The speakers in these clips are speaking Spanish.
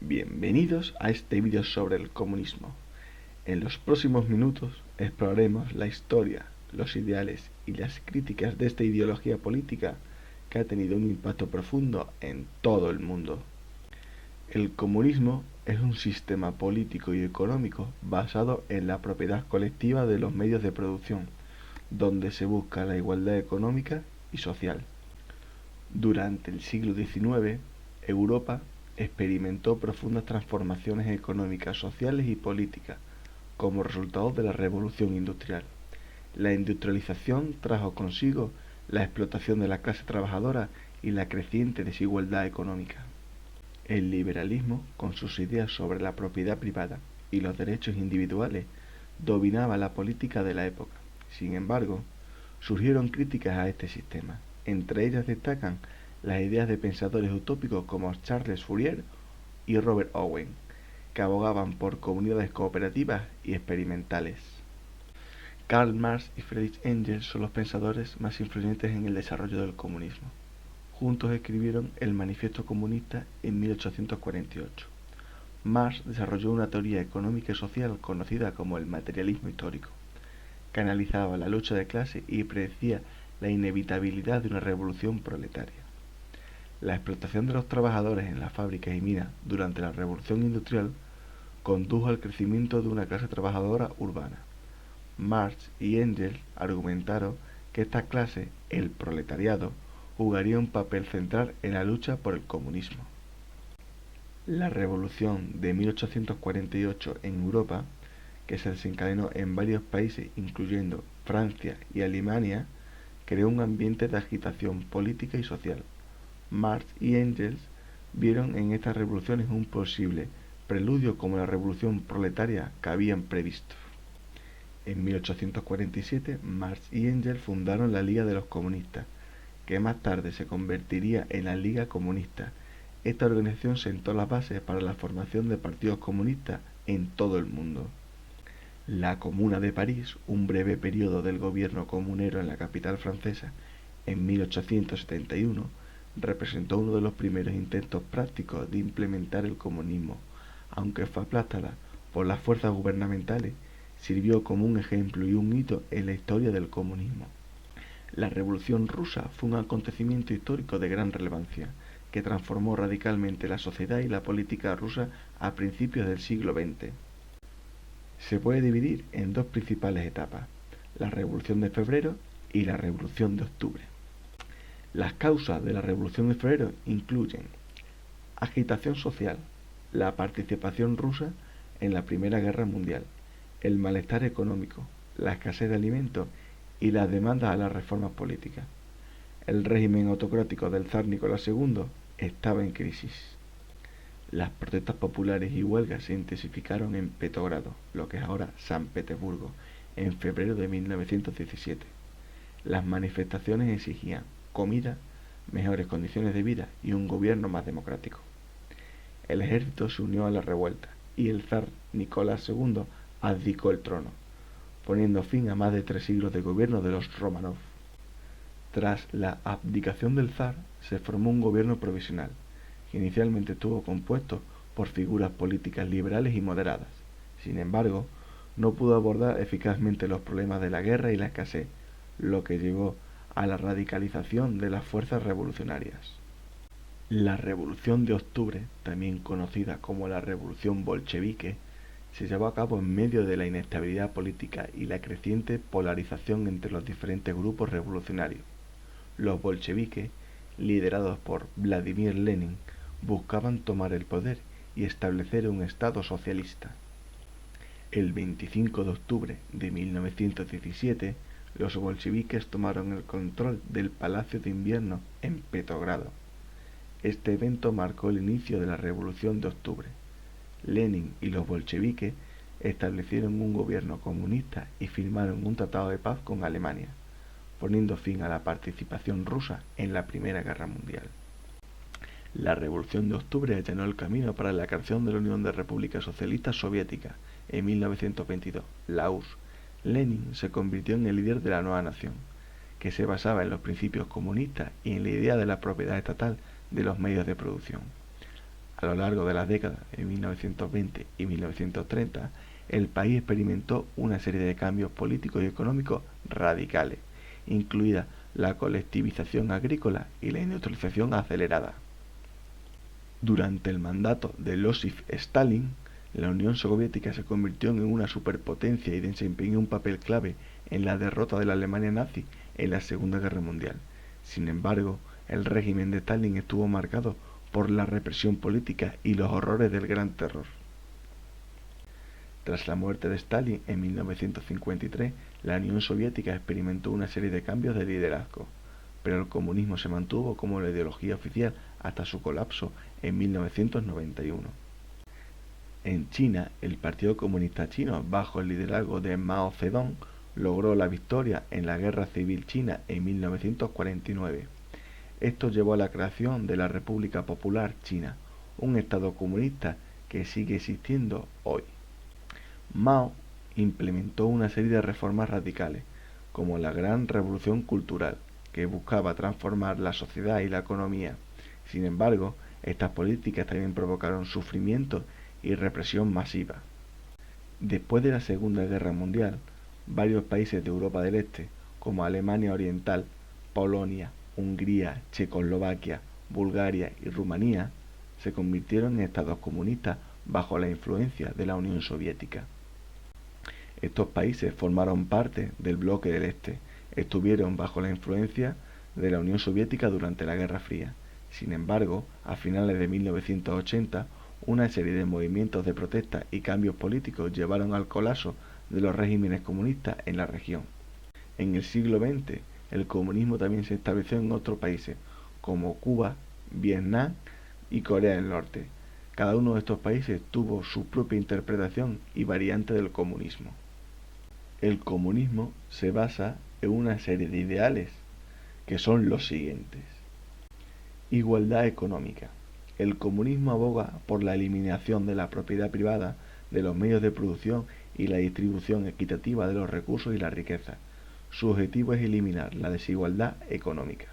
Bienvenidos a este vídeo sobre el comunismo. En los próximos minutos exploraremos la historia, los ideales y las críticas de esta ideología política que ha tenido un impacto profundo en todo el mundo. El comunismo es un sistema político y económico basado en la propiedad colectiva de los medios de producción, donde se busca la igualdad económica y social. Durante el siglo XIX, Europa experimentó profundas transformaciones económicas, sociales y políticas como resultado de la revolución industrial. La industrialización trajo consigo la explotación de la clase trabajadora y la creciente desigualdad económica. El liberalismo, con sus ideas sobre la propiedad privada y los derechos individuales, dominaba la política de la época. Sin embargo, surgieron críticas a este sistema. Entre ellas destacan las ideas de pensadores utópicos como Charles Fourier y Robert Owen, que abogaban por comunidades cooperativas y experimentales. Karl Marx y Friedrich Engels son los pensadores más influyentes en el desarrollo del comunismo. Juntos escribieron el Manifiesto Comunista en 1848. Marx desarrolló una teoría económica y social conocida como el materialismo histórico, que analizaba la lucha de clase y predecía la inevitabilidad de una revolución proletaria. La explotación de los trabajadores en las fábricas y minas durante la revolución industrial condujo al crecimiento de una clase trabajadora urbana. Marx y Engels argumentaron que esta clase, el proletariado, jugaría un papel central en la lucha por el comunismo. La revolución de 1848 en Europa, que se desencadenó en varios países incluyendo Francia y Alemania, creó un ambiente de agitación política y social. Marx y Engels vieron en estas revoluciones un posible preludio como la revolución proletaria que habían previsto. En 1847, Marx y Engels fundaron la Liga de los Comunistas, que más tarde se convertiría en la Liga Comunista. Esta organización sentó las bases para la formación de partidos comunistas en todo el mundo. La Comuna de París, un breve periodo del gobierno comunero en la capital francesa en 1871, representó uno de los primeros intentos prácticos de implementar el comunismo. Aunque fue aplastada por las fuerzas gubernamentales, sirvió como un ejemplo y un hito en la historia del comunismo. La Revolución Rusa fue un acontecimiento histórico de gran relevancia, que transformó radicalmente la sociedad y la política rusa a principios del siglo XX. Se puede dividir en dos principales etapas, la Revolución de Febrero y la Revolución de Octubre. Las causas de la Revolución de Febrero incluyen agitación social, la participación rusa en la Primera Guerra Mundial, el malestar económico, la escasez de alimentos y las demandas a las reformas políticas. El régimen autocrático del zar Nicolás II estaba en crisis. Las protestas populares y huelgas se intensificaron en Petrogrado, lo que es ahora San Petersburgo, en febrero de 1917. Las manifestaciones exigían comida, mejores condiciones de vida y un gobierno más democrático. El ejército se unió a la revuelta y el zar Nicolás II abdicó el trono, poniendo fin a más de 3 siglos de gobierno de los Románov. Tras la abdicación del zar, se formó un gobierno provisional, que inicialmente estuvo compuesto por figuras políticas liberales y moderadas. Sin embargo, no pudo abordar eficazmente los problemas de la guerra y la escasez, lo que llevó a la radicalización de las fuerzas revolucionarias. La Revolución de Octubre, también conocida como la Revolución Bolchevique, se llevó a cabo en medio de la inestabilidad política y la creciente polarización entre los diferentes grupos revolucionarios. Los bolcheviques, liderados por Vladimir Lenin, buscaban tomar el poder y establecer un Estado socialista. El 25 de octubre de 1917, los bolcheviques tomaron el control del Palacio de Invierno en Petrogrado. Este evento marcó el inicio de la Revolución de Octubre. Lenin y los bolcheviques establecieron un gobierno comunista y firmaron un tratado de paz con Alemania, poniendo fin a la participación rusa en la Primera Guerra Mundial. La Revolución de Octubre allanó el camino para la creación de la Unión de Repúblicas Socialistas Soviéticas en 1922, la URSS. Lenin se convirtió en el líder de la nueva nación, que se basaba en los principios comunistas y en la idea de la propiedad estatal de los medios de producción. A lo largo de las décadas de 1920 y 1930, el país experimentó una serie de cambios políticos y económicos radicales, incluida la colectivización agrícola y la industrialización acelerada. Durante el mandato de Joseph Stalin, la Unión Soviética se convirtió en una superpotencia y desempeñó un papel clave en la derrota de la Alemania nazi en la Segunda Guerra Mundial. Sin embargo, el régimen de Stalin estuvo marcado por la represión política y los horrores del Gran Terror. Tras la muerte de Stalin en 1953, la Unión Soviética experimentó una serie de cambios de liderazgo, pero el comunismo se mantuvo como la ideología oficial hasta su colapso en 1991. En China, el Partido Comunista Chino, bajo el liderazgo de Mao Zedong, logró la victoria en la Guerra Civil China en 1949. Esto llevó a la creación de la República Popular China, un estado comunista que sigue existiendo hoy. Mao implementó una serie de reformas radicales, como la Gran Revolución Cultural, que buscaba transformar la sociedad y la economía. Sin embargo, estas políticas también provocaron sufrimiento y represión masiva. Después de la Segunda Guerra Mundial, varios países de Europa del Este, como Alemania Oriental, Polonia, Hungría, Checoslovaquia, Bulgaria y Rumanía, se convirtieron en estados comunistas bajo la influencia de la Unión Soviética. Estos países formaron parte del bloque del Este, estuvieron bajo la influencia de la Unión Soviética durante la Guerra Fría. Sin embargo, a finales de 1980, una serie de movimientos de protesta y cambios políticos llevaron al colapso de los regímenes comunistas en la región. En el siglo XX, el comunismo también se estableció en otros países, como Cuba, Vietnam y Corea del Norte. Cada uno de estos países tuvo su propia interpretación y variante del comunismo. El comunismo se basa en una serie de ideales que son los siguientes. Igualdad económica. El comunismo aboga por la eliminación de la propiedad privada de los medios de producción y la distribución equitativa de los recursos y la riqueza. Su objetivo es eliminar la desigualdad económica.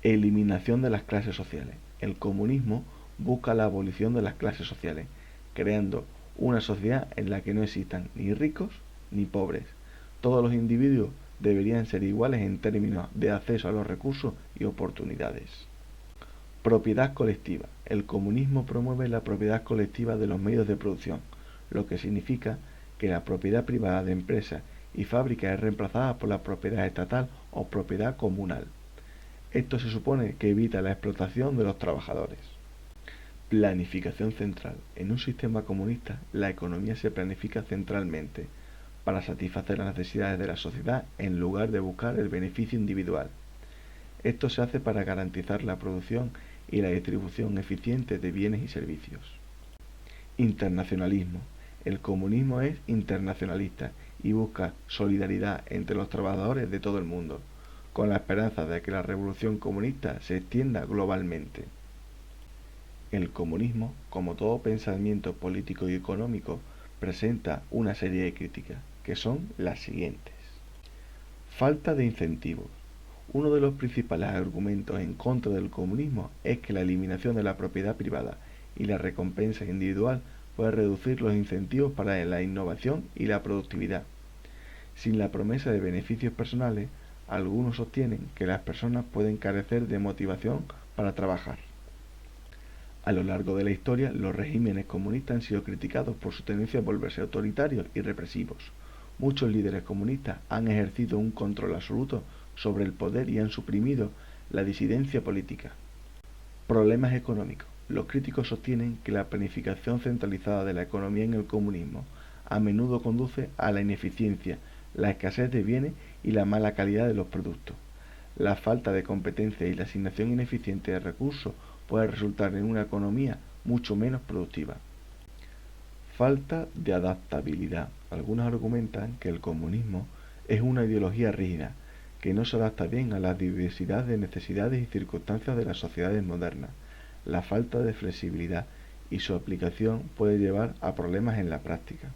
Eliminación de las clases sociales. El comunismo busca la abolición de las clases sociales, creando una sociedad en la que no existan ni ricos ni pobres. Todos los individuos deberían ser iguales en términos de acceso a los recursos y oportunidades. Propiedad colectiva. El comunismo promueve la propiedad colectiva de los medios de producción, lo que significa que la propiedad privada de empresas y fábricas es reemplazada por la propiedad estatal o propiedad comunal. Esto se supone que evita la explotación de los trabajadores. Planificación central. En un sistema comunista, la economía se planifica centralmente para satisfacer las necesidades de la sociedad en lugar de buscar el beneficio individual. Esto se hace para garantizar la producción y la distribución eficiente de bienes y servicios. Internacionalismo. El comunismo es internacionalista y busca solidaridad entre los trabajadores de todo el mundo, con la esperanza de que la revolución comunista se extienda globalmente. El comunismo, como todo pensamiento político y económico, presenta una serie de críticas, que son las siguientes. Falta de incentivos. Uno de los principales argumentos en contra del comunismo es que la eliminación de la propiedad privada y la recompensa individual puede reducir los incentivos para la innovación y la productividad. Sin la promesa de beneficios personales, algunos sostienen que las personas pueden carecer de motivación para trabajar. A lo largo de la historia, los regímenes comunistas han sido criticados por su tendencia a volverse autoritarios y represivos. Muchos líderes comunistas han ejercido un control absoluto sobre el poder y han suprimido la disidencia política. Problemas económicos. Los críticos sostienen que la planificación centralizada de la economía en el comunismo a menudo conduce a la ineficiencia, la escasez de bienes y la mala calidad de los productos. La falta de competencia y la asignación ineficiente de recursos puede resultar en una economía mucho menos productiva. Falta de adaptabilidad. Algunos argumentan que el comunismo es una ideología rígida, que no se adapta bien a la diversidad de necesidades y circunstancias de las sociedades modernas. La falta de flexibilidad y su aplicación puede llevar a problemas en la práctica.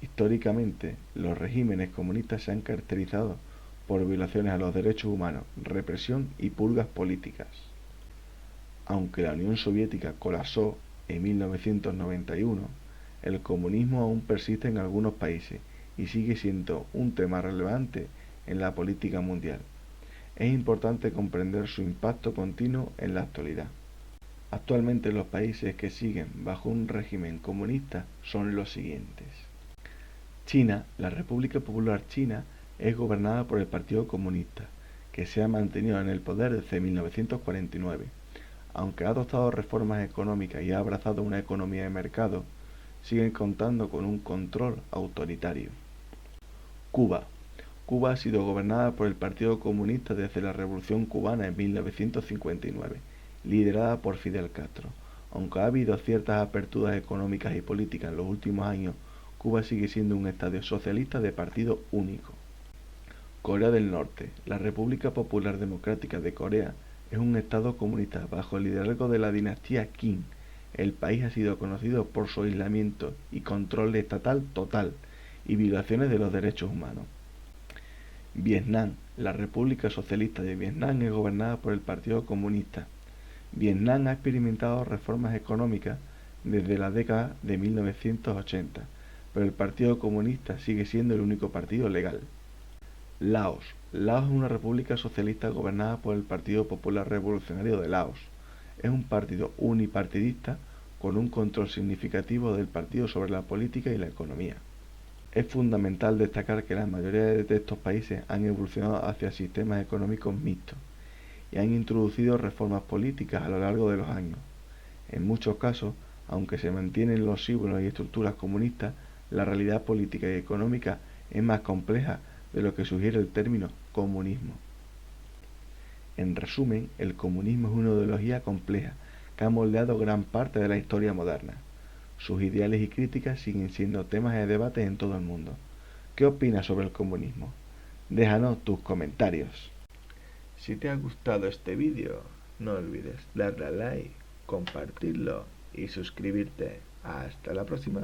Históricamente, los regímenes comunistas se han caracterizado por violaciones a los derechos humanos, represión y purgas políticas. Aunque la Unión Soviética colapsó en 1991, el comunismo aún persiste en algunos países y sigue siendo un tema relevante en la política mundial. Es importante comprender su impacto continuo en la actualidad. Actualmente los países que siguen bajo un régimen comunista son los siguientes. China, la República Popular China, es gobernada por el Partido Comunista, que se ha mantenido en el poder desde 1949. Aunque ha adoptado reformas económicas y ha abrazado una economía de mercado, siguen contando con un control autoritario. Cuba. Cuba ha sido gobernada por el Partido Comunista desde la Revolución Cubana en 1959, liderada por Fidel Castro. Aunque ha habido ciertas aperturas económicas y políticas en los últimos años, Cuba sigue siendo un estado socialista de partido único. Corea del Norte. La República Popular Democrática de Corea es un estado comunista bajo el liderazgo de la dinastía Kim. El país ha sido conocido por su aislamiento y control estatal total y violaciones de los derechos humanos. Vietnam. La República Socialista de Vietnam es gobernada por el Partido Comunista. Vietnam ha experimentado reformas económicas desde la década de 1980, pero el Partido Comunista sigue siendo el único partido legal. Laos. Laos es una república socialista gobernada por el Partido Popular Revolucionario de Laos. Es un partido unipartidista con un control significativo del partido sobre la política y la economía. Es fundamental destacar que la mayoría de estos países han evolucionado hacia sistemas económicos mixtos y han introducido reformas políticas a lo largo de los años. En muchos casos, aunque se mantienen los símbolos y estructuras comunistas, la realidad política y económica es más compleja de lo que sugiere el término comunismo. En resumen, el comunismo es una ideología compleja que ha moldeado gran parte de la historia moderna. Sus ideales y críticas siguen siendo temas de debate en todo el mundo. ¿Qué opinas sobre el comunismo? Déjanos tus comentarios. Si te ha gustado este vídeo, no olvides darle a like, compartirlo y suscribirte. Hasta la próxima.